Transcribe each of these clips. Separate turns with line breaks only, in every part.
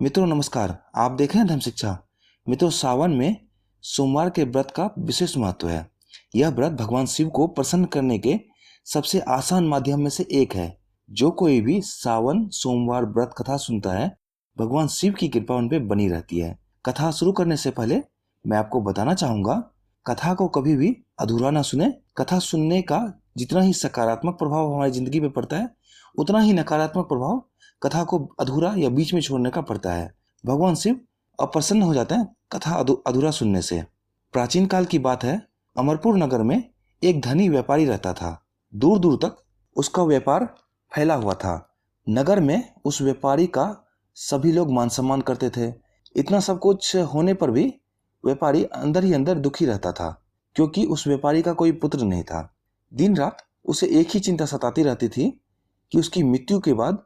मित्रों नमस्कार। आप देख रहे हैं धर्म शिक्षा। मित्रों, सावन में सोमवार के व्रत का विशेष महत्व है। यह व्रत भगवान शिव को प्रसन्न करने के सबसे आसान माध्यम में से एक है। जो कोई भी सावन सोमवार व्रत कथा सुनता है, भगवान शिव की कृपा उन पे बनी रहती है। कथा शुरू करने से पहले मैं आपको बताना चाहूंगा, कथा को कभी भी अधूरा ना सुने। कथा सुनने का जितना ही सकारात्मक प्रभाव हमारी जिंदगी पे पड़ता है, उतना ही नकारात्मक प्रभाव कथा को अधूरा या बीच में छोड़ने का पड़ता है। भगवान शिव अप्रसन्न हो जाते हैं कथा अधूरा सुनने से। प्राचीन काल की बात है, अमरपुर नगर में एक धनी व्यापारी रहता था। दूर दूर तक उसका व्यापार फैला हुआ था। नगर में उस व्यापारी का सभी लोग मान सम्मान करते थे। इतना सब कुछ होने पर भी व्यापारी अंदर ही अंदर दुखी रहता था, क्योंकि उस व्यापारी का कोई पुत्र नहीं था। दिन रात उसे एक ही चिंता सताती रहती थी कि उसकी मृत्यु के बाद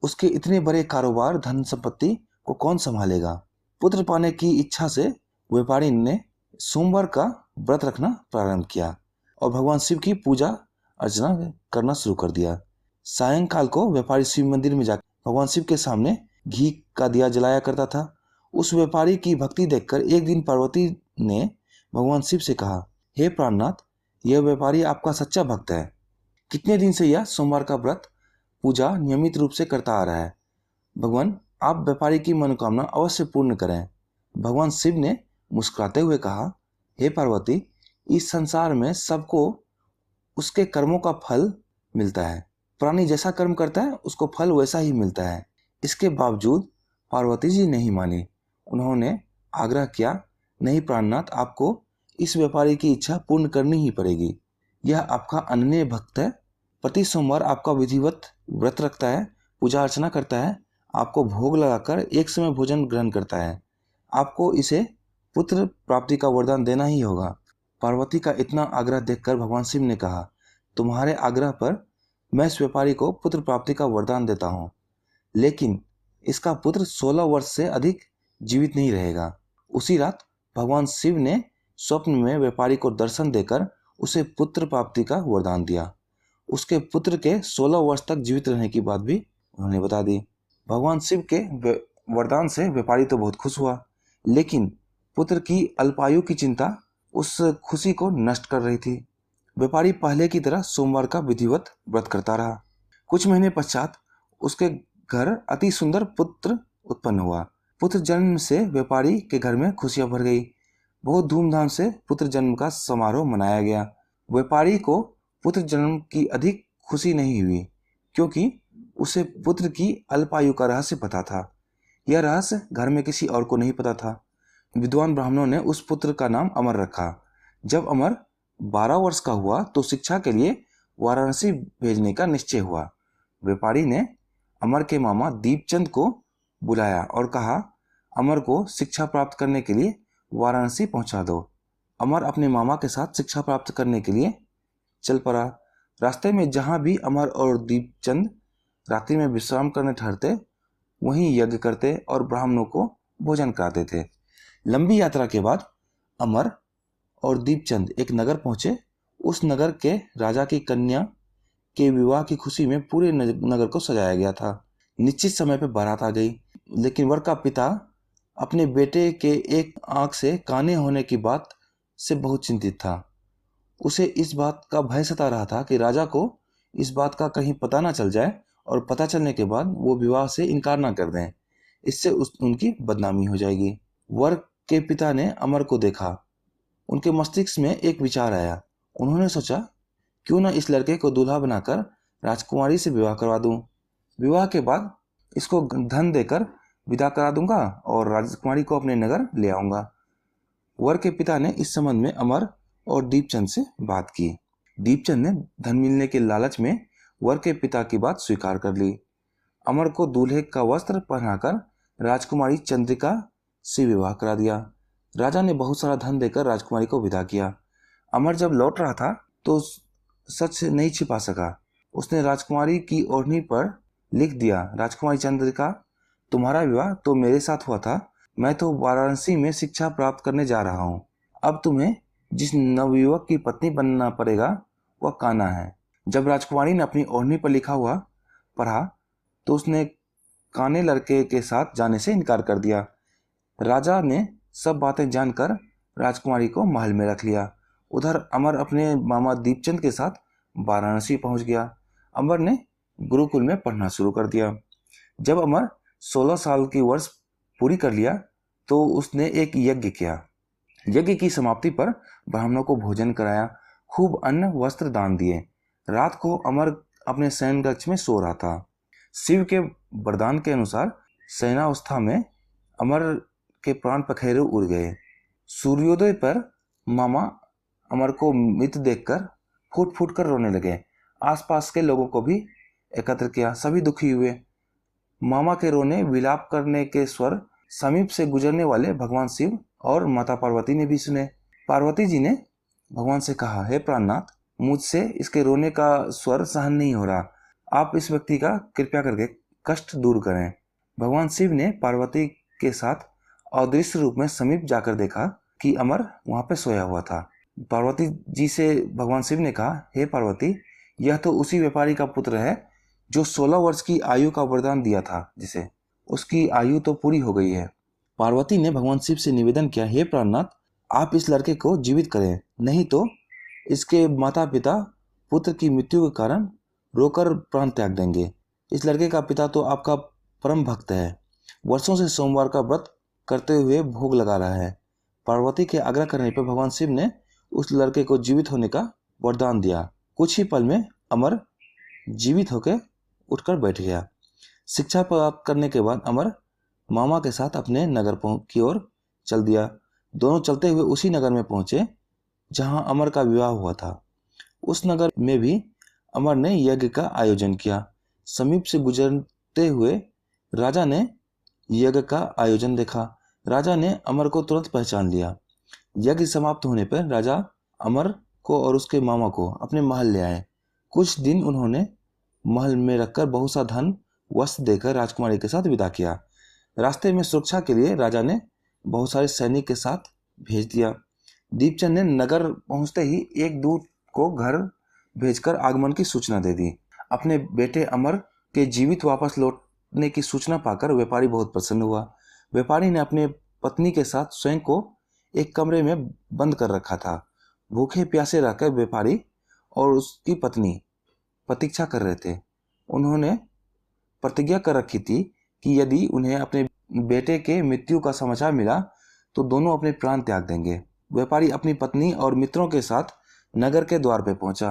उसके इतने बड़े कारोबार धन संपत्ति को कौन संभालेगा। पुत्र पाने की इच्छा से व्यापारी ने सोमवार का व्रत रखना प्रारंभ किया और भगवान शिव की पूजा अर्चना करना शुरू कर दिया। सायंकाल को व्यापारी शिव मंदिर में जाकर भगवान शिव के सामने घी का दिया जलाया करता था। उस व्यापारी की भक्ति देखकर एक दिन पार्वती ने भगवान शिव से कहा, हे प्राणनाथ, यह व्यापारी आपका सच्चा भक्त है। कितने दिन से यह सोमवार का व्रत पूजा नियमित रूप से करता आ रहा है। भगवान, आप व्यापारी की मनोकामना अवश्य पूर्ण करें। भगवान शिव ने मुस्कुराते हुए कहा, हे पार्वती, इस संसार में सबको उसके कर्मों का फल मिलता है। प्राणी जैसा कर्म करता है उसको फल वैसा ही मिलता है। इसके बावजूद पार्वती जी नहीं मानी। उन्होंने आग्रह किया, नहीं प्राणनाथ, आपको इस व्यापारी की इच्छा पूर्ण करनी ही पड़ेगी। यह आपका अनन्य भक्त है। प्रति सोमवार आपका विधिवत व्रत रखता है, पूजा अर्चना करता है, आपको भोग लगाकर एक समय भोजन ग्रहण करता है। आपको इसे पुत्र प्राप्ति का वरदान देना ही होगा। पार्वती का इतना आग्रह देखकर भगवान शिव ने कहा, तुम्हारे आग्रह पर मैं इस व्यापारी को पुत्र प्राप्ति का वरदान देता हूँ, लेकिन इसका पुत्र 16 वर्ष से अधिक जीवित नहीं रहेगा। उसी रात भगवान शिव ने स्वप्न में व्यापारी को दर्शन देकर उसे पुत्र प्राप्ति का वरदान दिया। उसके पुत्र के 16 वर्ष तक जीवित रहने की बात भी उन्होंने बता दी। भगवान शिव के वरदान से व्यापारी तो बहुत खुश हुआ, लेकिन पुत्र की अल्पायु की चिंता उस खुशी को नष्ट कर रही थी। व्यापारी पहले की तरह सोमवार का विधिवत व्रत करता रहा। कुछ महीने पश्चात उसके घर अति सुंदर पुत्र उत्पन्न हुआ। पुत्र जन्म से व्यापारी के घर में खुशियां भर गई। बहुत धूमधाम से पुत्र जन्म का समारोह मनाया गया। व्यापारी को पुत्र जन्म की अधिक खुशी नहीं हुई, क्योंकि उसे पुत्र की अल्पायु का रहस्य पता था। यह रहस्य घर में किसी और को नहीं पता था। विद्वान ब्राह्मणों ने उस पुत्र का नाम अमर रखा। जब अमर 12 वर्ष का हुआ तो शिक्षा के लिए वाराणसी भेजने का निश्चय हुआ। व्यापारी ने अमर के मामा दीपचंद को बुलाया और कहा, अमर को शिक्षा प्राप्त करने के लिए वाराणसी पहुंचा दो। अमर अपने मामा के साथ शिक्षा प्राप्त करने के लिए चल पड़ा। रास्ते में जहां भी अमर और दीपचंद रात्रि में विश्राम करने ठहरते, वहीं यज्ञ करते और ब्राह्मणों को भोजन कराते थे। लंबी यात्रा के बाद अमर और दीपचंद एक नगर पहुंचे। उस नगर के राजा की कन्या के विवाह की खुशी में पूरे नगर को सजाया गया था। निश्चित समय पर बारात आ गई, लेकिन वर का पिता अपने बेटे के एक आंख से काने होने की बात से बहुत चिंतित था। उसे इस बात का भय सता रहा था कि राजा को इस बात का कहीं पता ना चल जाए और पता चलने के बाद वो विवाह से इनकार ना कर दें। इससे उनकी बदनामी हो जाएगी। वर के पिता ने अमर को देखा। उनके मस्तिष्क में एक विचार आया। उन्होंने सोचा, क्यों ना इस लड़के को दूल्हा बनाकर राजकुमारी से विवाह करवा दूं। विवाह के बाद इसको धन देकर विदा करा दूंगा और राजकुमारी को अपने नगर ले आऊंगा। वर के पिता ने इस संबंध में अमर और दीपचंद से बात की। दीपचंद ने धन मिलने के लालच में वर के पिता की बात स्वीकार कर ली। अमर को दूल्हे का वस्त्र पहनाकर राजकुमारी चंद्रिका से विवाह करा दिया। राजा ने बहुत सारा धन देकर राजकुमारी को विदा किया। अमर जब लौट रहा था तो सच नहीं छिपा सका। उसने राजकुमारी की ओढ़नी पर लिख दिया, राजकुमारी चंद्रिका, तुम्हारा विवाह तो मेरे साथ हुआ था। मैं तो वाराणसी में शिक्षा प्राप्त करने जा रहा हूँ। अब तुम्हें जिस नवयुवक की पत्नी बनना पड़ेगा वह कान्हा है। जब राजकुमारी ने अपनी ओढ़नी पर लिखा हुआ पढ़ा तो उसने काने लड़के के साथ जाने से इनकार कर दिया। राजा ने सब बातें जानकर राजकुमारी को महल में रख लिया। उधर अमर अपने मामा दीपचंद के साथ वाराणसी पहुंच गया। अमर ने गुरुकुल में पढ़ना शुरू कर दिया। जब अमर 16 साल की वर्ष पूरी कर लिया तो उसने एक यज्ञ किया। यज्ञ की समाप्ति पर ब्राह्मणों को भोजन कराया, खूब अन्न वस्त्र दान दिए। रात को अमर अपने शयन कक्ष में सो रहा था। शिव के वरदान के अनुसार शयनावस्था में अमर के प्राण पखेरु उड़ गए। सूर्योदय पर मामा अमर को मृत देखकर फूट फूट कर रोने लगे। आसपास के लोगों को भी एकत्र किया, सभी दुखी हुए। मामा के रोने विलाप करने के स्वर समीप से गुजरने वाले भगवान शिव और माता पार्वती ने भी सुने। पार्वती जी ने भगवान से कहा, हे प्राणनाथ, मुझसे इसके रोने का स्वर सहन नहीं हो रहा, आप इस व्यक्ति का कृपया करके कष्ट दूर करें। भगवान शिव ने पार्वती के साथ अदृश्य रूप में समीप जाकर देखा कि अमर वहां पे सोया हुआ था। पार्वती जी से भगवान शिव ने कहा, हे पार्वती, यह तो उसी व्यापारी का पुत्र है जो 16 वर्ष की आयु का वरदान दिया था, जिसे उसकी आयु तो पूरी हो गई है। पार्वती ने भगवान शिव से निवेदन किया, हे प्राणनाथ, आप इस लड़के को जीवित करें, नहीं तो इसके माता पिता पुत्र की मृत्यु के कारण रोकर प्राण त्याग देंगे। इस लड़के का पिता तो आपका परम भक्त है, वर्षों से सोमवार का व्रत करते हुए भोग लगा रहा है। पार्वती के आग्रह करने पर भगवान शिव ने उस लड़के को जीवित होने का वरदान दिया। कुछ ही पल में अमर जीवित होकर उठकर बैठ गया। शिक्षा प्राप्त करने के बाद अमर मामा के साथ अपने नगर की ओर चल दिया। दोनों चलते हुए उसी नगर में पहुंचे जहां अमर का विवाह हुआ था। उस नगर में भी अमर ने यज्ञ का आयोजन किया। समीप से गुजरते हुए राजा ने यज्ञ का आयोजन देखा। राजा ने अमर को तुरंत पहचान लिया। यज्ञ समाप्त होने पर राजा अमर को और उसके मामा को अपने महल ले आए। कुछ दिन उन्होंने महल में रखकर बहुत सा धन वस्त्र देकर राजकुमारी के साथ विदा किया। रास्ते में सुरक्षा के लिए राजा ने बहुत सारे सैनिक के साथ भेज दिया। दीपचंद ने नगर पहुंचते ही एक दूत को घर भेजकर आगमन की सूचना दे दी। अपने बेटे अमर के जीवित वापस लौटने की सूचना पाकर व्यापारी बहुत प्रसन्न हुआ। व्यापारी ने अपने पत्नी के साथ स्वयं को एक कमरे में बंद कर रखा था। भूखे प्यासे रहकर व्यापारी और उसकी पत्नी प्रतीक्षा कर रहे थे। उन्होंने प्रतिज्ञा कर रखी थी कि यदि उन्हें अपने बेटे के मृत्यु का समाचार मिला तो दोनों अपने प्राण त्याग देंगे। व्यापारी अपनी पत्नी और मित्रों के साथ नगर के द्वार पर पहुंचा।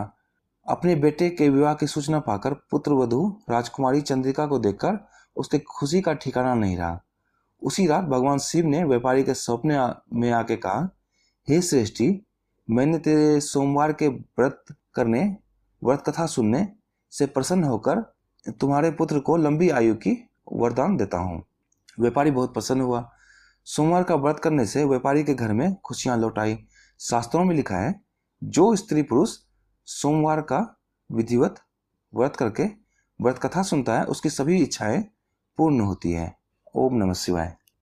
अपने बेटे के विवाह की सूचना पाकर पुत्र वधू राजकुमारी चंद्रिका को देखकर उसके खुशी का ठिकाना नहीं रहा। उसी रात भगवान शिव ने व्यापारी के सपने में आके कहा, हे श्रेष्ठी, मैंने तेरे सोमवार के व्रत कथा सुनने से प्रसन्न होकर तुम्हारे पुत्र को लंबी आयु की वरदान देता हूँ। व्यापारी बहुत प्रसन्न हुआ। सोमवार का व्रत करने से व्यापारी के घर में खुशियां लौट आई। शास्त्रों में लिखा है, जो स्त्री पुरुष सोमवार का विधिवत व्रत करके व्रत कथा सुनता है उसकी सभी इच्छाएं पूर्ण होती है। ओम नमः शिवाय।